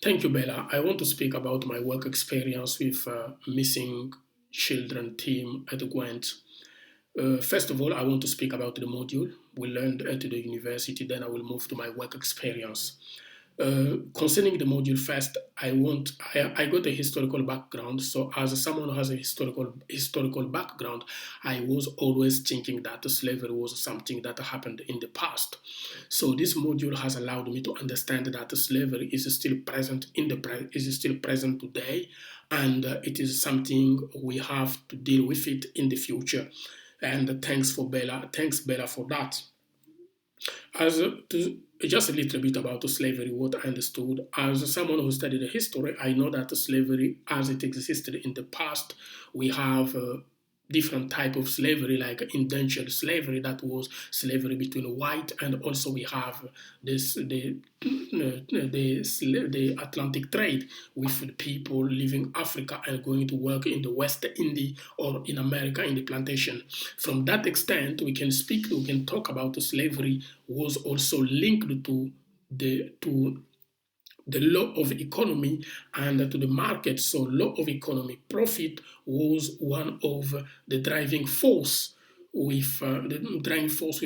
Thank you, Bella. I want to speak about my work experience with missing children team at Gwent. First of all, I want to speak about the module we learned at the university. Then I will move to my work experience. Concerning the module first, I got a historical background. So as someone who has a historical background, I was always thinking that slavery was something that happened in the past. So this module has allowed me to understand that slavery is still present is still present today, and it is something we have to deal with it in the future. And thanks Bella for that. Just a little bit about slavery, what I understood. As someone who studied history, I know that slavery, as it existed in the past, we have different type of slavery, like indentured slavery, that was slavery between white, and also we have the Atlantic trade with people leaving Africa and going to work in the West Indies or in America in the plantation. From that extent, we can talk about slavery was also linked to the law of economy and to the market. So law of economy, profit was one of the driving force with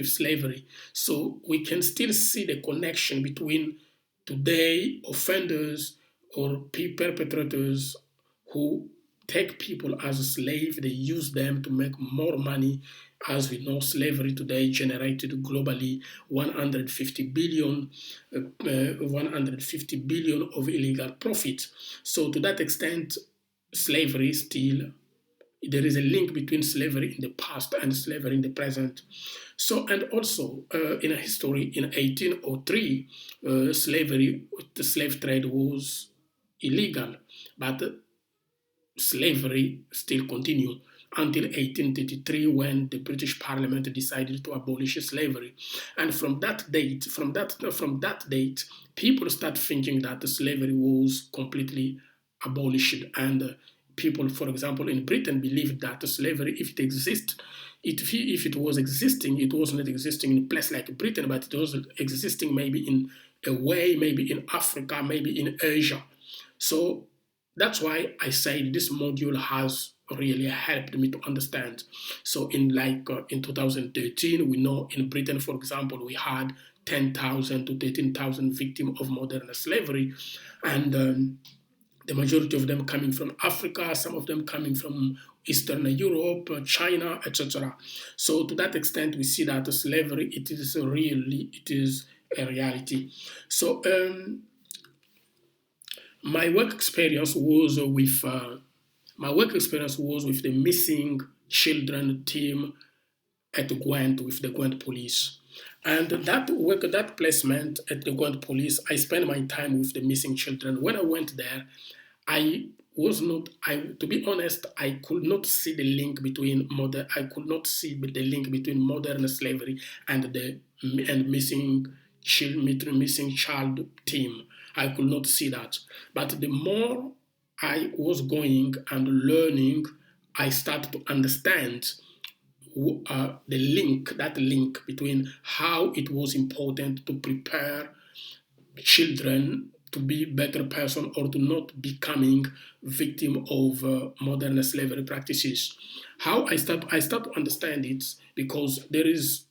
slavery. So we can still see the connection between today offenders or perpetrators who take people as a slave. They use them to make more money. As we know, slavery today generated globally 150 billion, 150 billion of illegal profit. So to that extent, slavery still there is a link between slavery in the past and slavery in the present. So, and also in a history in 1803, the slave trade was illegal, but slavery still continued until 1833 when the British Parliament decided to abolish slavery. And from that date, people start thinking that slavery was completely abolished. And people, for example, in Britain believed that slavery, if it exists, if it was existing, it was not existing in a place like Britain, but it was existing maybe in a way, maybe in Africa, maybe in Asia. So that's why I say this module has really helped me to understand. So in 2013, we know in Britain, for example, we had 10,000 to 13,000 victims of modern slavery, and the majority of them coming from Africa, some of them coming from Eastern Europe, China, etc. So to that extent, we see that slavery it is a reality. So my work experience was with my work experience was with the missing children team at Gwent with the Gwent police. And that placement at the Gwent police, I spent my time with the missing children. When I went there, I was not, to be honest, I could not see the link between I could not see the link between modern slavery and the and missing child team. I could not see that. But the more I was going and learning, I started to understand that link between how it was important to prepare children to be better person or to not becoming victim of modern slavery practices. How I start to understand it because there is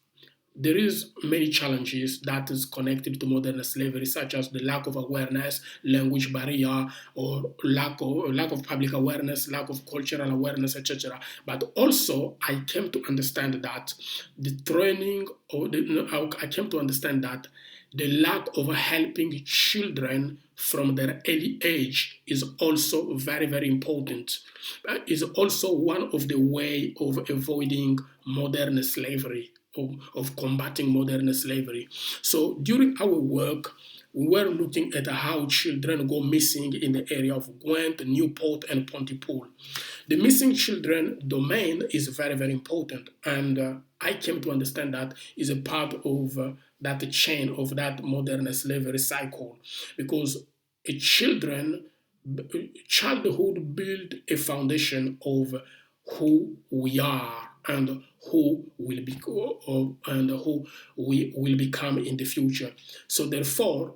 many challenges that is connected to modern slavery, such as the lack of awareness, language barrier, or lack of public awareness, lack of cultural awareness, etc. But also, I came to understand that the training, I came to understand that the lack of helping children from their early age is also very, very important. Is also one of the way of avoiding modern slavery, of combating modern slavery. So during our work, we were looking at how children go missing in the area of Gwent, Newport, and Pontypool. The missing children domain is very, very important, and I came to understand that is a part of that chain of that modern slavery cycle, because a childhood build a foundation of who we are and who will be and who we will become in the future. So therefore,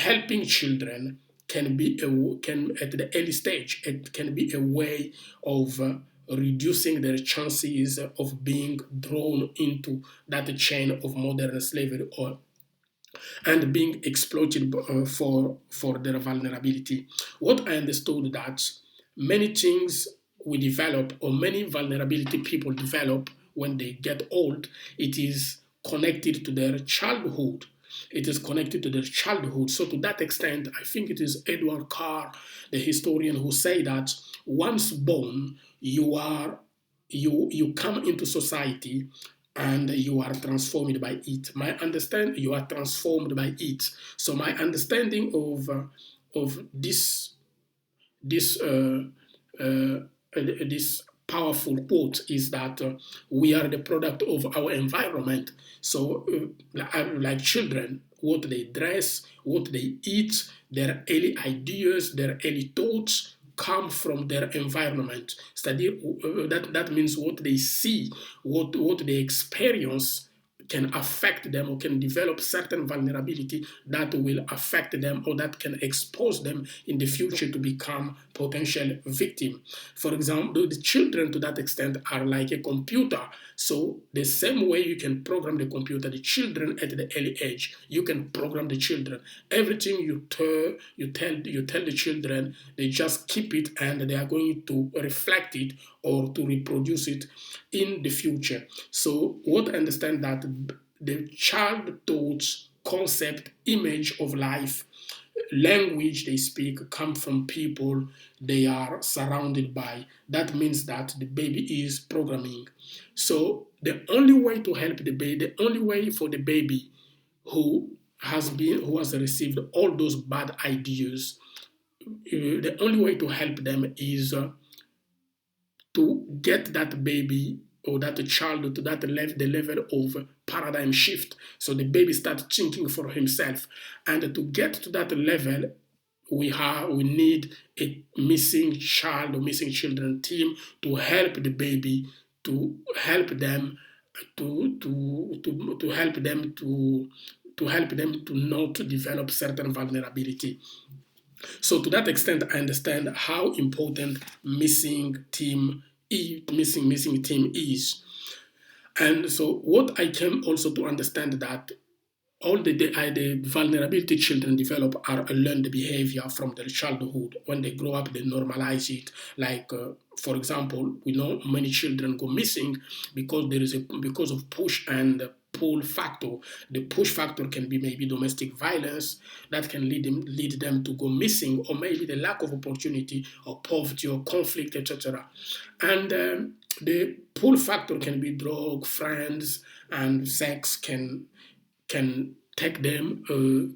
helping children can be can at the early stage, it can be a way of reducing their chances of being drawn into that chain of modern slavery or and being exploited for their vulnerability. What I understood that many things we develop or many vulnerability people develop when they get old, it is connected to their childhood. It is connected to their childhood. So to that extent, I think it is Edward Carr, the historian, who say that once born, you come into society and you are transformed by it. My understanding, you are transformed by it. So my understanding of this this powerful quote is that we are the product of our environment. So, like children, what they dress, what they eat, their early ideas, their early thoughts come from their environment. That means what they see, what they experience can affect them or can develop certain vulnerability that will affect them or that can expose them in the future to become potential victim. For example, the children to that extent are like a computer. So the same way you can program the computer, the children at the early age, you can program the children. Everything you tell the children, they just keep it and they are going to reflect it or to reproduce it in the future. So what I understand that the child thoughts, concept, image of life, language they speak come from people they are surrounded by. That means that the baby is programming. So the only way to help the baby, the only way for the baby who has received all those bad ideas, the only way to help them is to get that baby or that child to that level, the level of paradigm shift. So the baby starts thinking for himself. And to get to that level, we need a missing child or missing children team to help the baby, to help them to help them to help them to not to develop certain vulnerability. So to that extent, I understand how important missing team is. And so what I came also to understand that all the vulnerability children develop are a learned behavior from their childhood. When they grow up, they normalize it. Like, for example, we know many children go missing because of push and pull factor. The push factor can be maybe domestic violence that can lead them to go missing, or maybe the lack of opportunity or poverty or conflict, etc. And the pull factor can be drug, friends, and sex can take them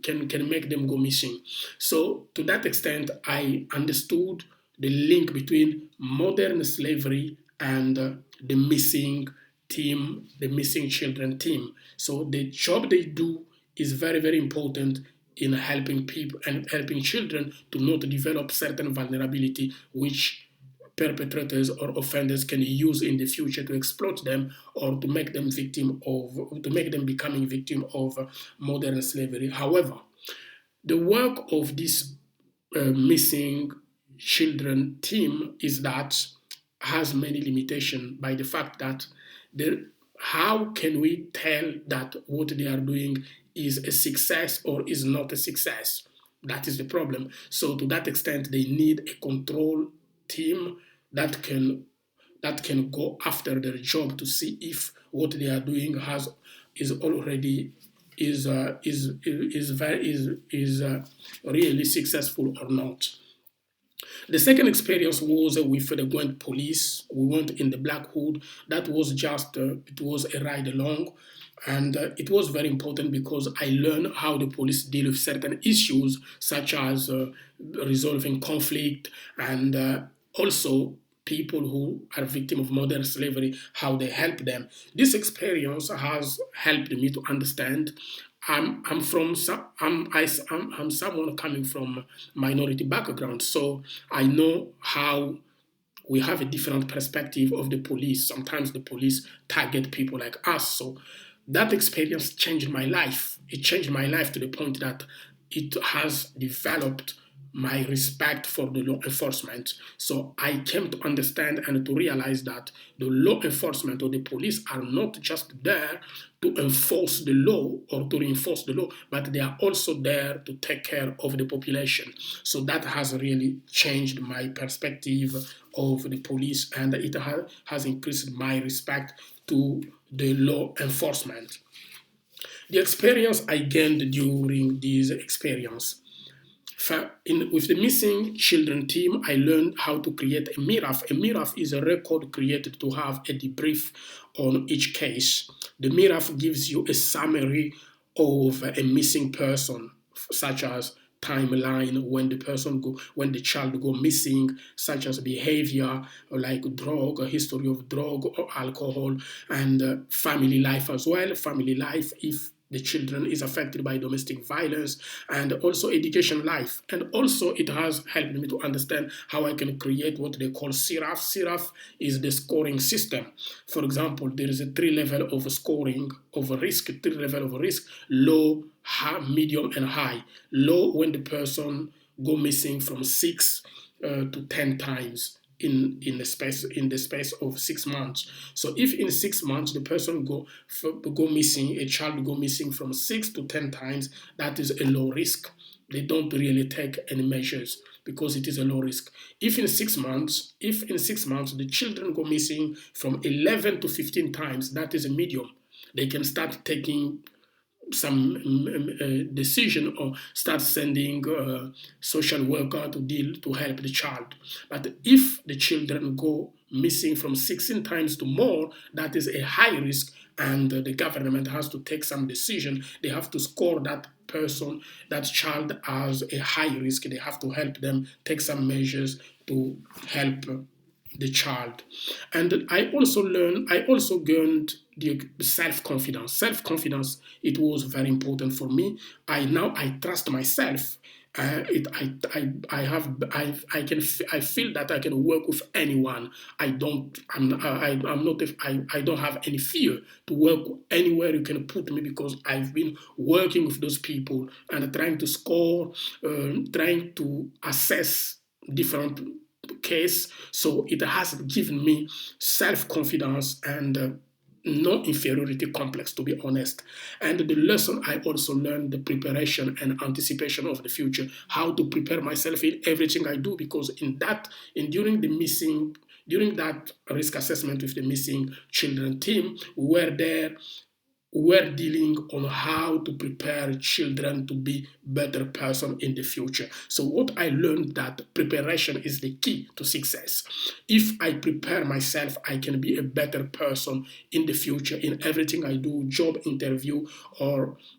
can make them go missing. So to that extent, I understood the link between modern slavery and the missing team, the missing children team. So the job they do is very, very important in helping people and helping children to not develop certain vulnerability which perpetrators or offenders can use in the future to exploit them or to make them becoming victim of modern slavery. However, the work of this missing children team is that has many limitations by the fact that how can we tell that what they are doing is a success or is not a success? That is the problem. So to that extent, they need a control team that can go after their job to see if what they are doing is already really successful or not. The second experience was with the Gwent police. We went in the Black Hood. That was just it was a ride along. And it was very important because I learned how the police deal with certain issues, such as resolving conflict and also people who are victim of modern slavery, how they help them. This experience has helped me to understand. I'm someone coming from minority background, so I know how we have a different perspective of the police. Sometimes the police target people like us. So that experience changed my life. It changed my life to the point that it has developed my respect for the law enforcement. So I came to understand and to realize that the law enforcement or the police are not just there to enforce the law or to reinforce the law, but they are also there to take care of the population. So that has really changed my perspective of the police, and it has increased my respect to the law enforcement. The experience I gained during this experience. With the missing children team, I learned how to create a MIRAF. A MIRAF is a record created to have a debrief on each case. The MIRAF gives you a summary of a missing person, such as timeline when the child go missing, such as behavior like drug, a history of drug or alcohol, and family life as well. Family life, if the children is affected by domestic violence, and also education life. And also it has helped me to understand how I can create what they call CRAF. CRAF is the scoring system. For example, there is a 3-level of scoring of a risk, 3-level of a risk: low, high, medium, and high. Low, when the person go missing from 6 to 10 times in the space of 6 months. So if in 6 months the person go missing, a child go missing from 6 to 10 times, that is a low risk. They don't really take any measures because it is a low risk. If in 6 months the children go missing from 11 to 15 times, that is a medium. They can start taking some decision or start sending social worker to help the child. But if the children go missing from 16 times to more, that is a high risk, and the government has to take some decision. They have to score that person, that child, as a high risk. They have to help them take some measures to help the child. And I also gained the self-confidence. Self-confidence, it was very important for me. I trust myself. I feel that I can work with anyone. I don't have any fear to work anywhere you can put me, because I've been working with those people and trying to score, trying to assess different case. So it has given me self-confidence and no inferiority complex, to be honest. And the lesson I also learned, the preparation and anticipation of the future, how to prepare myself in everything I do, because during that risk assessment with the missing children team, we're dealing on how to prepare children to be better person in the future. So what I learned, that preparation is the key to success. If I prepare myself, I can be a better person in the future in everything I do. Job interview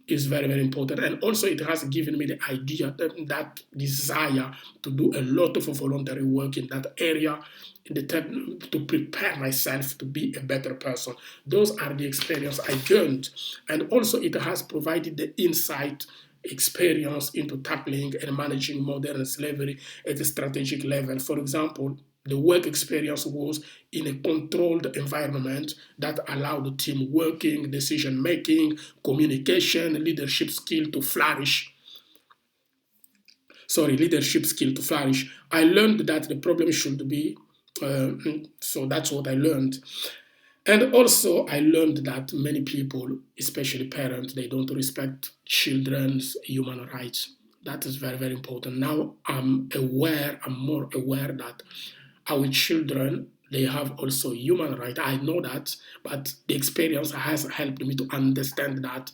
is very, very important. And also it has given me the idea, that desire to do a lot of voluntary work in that area, to prepare myself to be a better person. Those are the experience I gained. And also it has provided the insight, experience into tackling and managing modern slavery at a strategic level. For example, the work experience was in a controlled environment that allowed the team working, decision making, communication, leadership skill to flourish. I learned that the problem should be, so that's what I learned. And also, I learned that many people, especially parents, they don't respect children's human rights. That is very, very important. Now I'm more aware that our children, they have also human rights. I know that, but the experience has helped me to understand that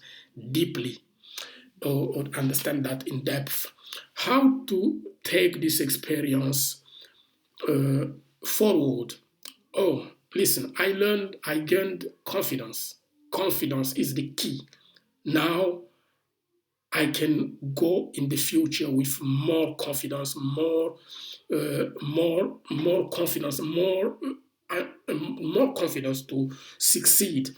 deeply, or understand that in depth. How to take this experience forward? Oh, listen, I gained confidence. Confidence is the key. Now I can go in the future with more confidence, more confidence, more confidence to succeed.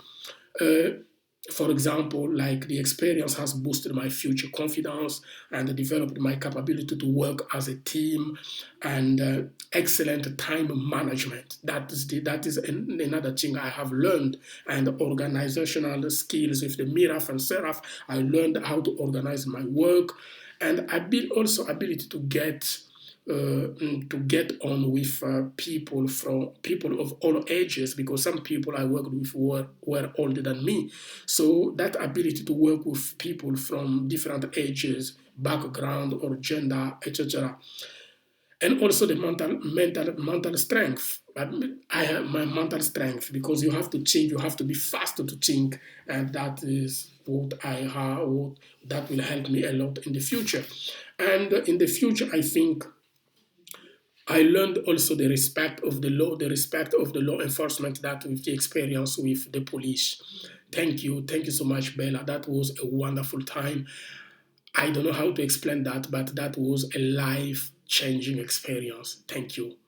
For example, like the experience has boosted my future confidence and developed my capability to work as a team, and excellent time management. That is another thing I have learned. And organizational skills with the MIRAF and SERAF, I learned how to organize my work And I built also ability to get on with people of all ages, because some people I worked with were older than me. So that ability to work with people from different ages, background or gender, etc., and also the mental strength. I have my mental strength, because you have to think, you have to be faster to think, and that is what I have. That will help me a lot in the future. And in the future, I think I learned also the respect of the law enforcement, that with the experience with the police. Thank you so much, Bella. That was a wonderful time. I don't know how to explain that, but that was a life changing experience. Thank you.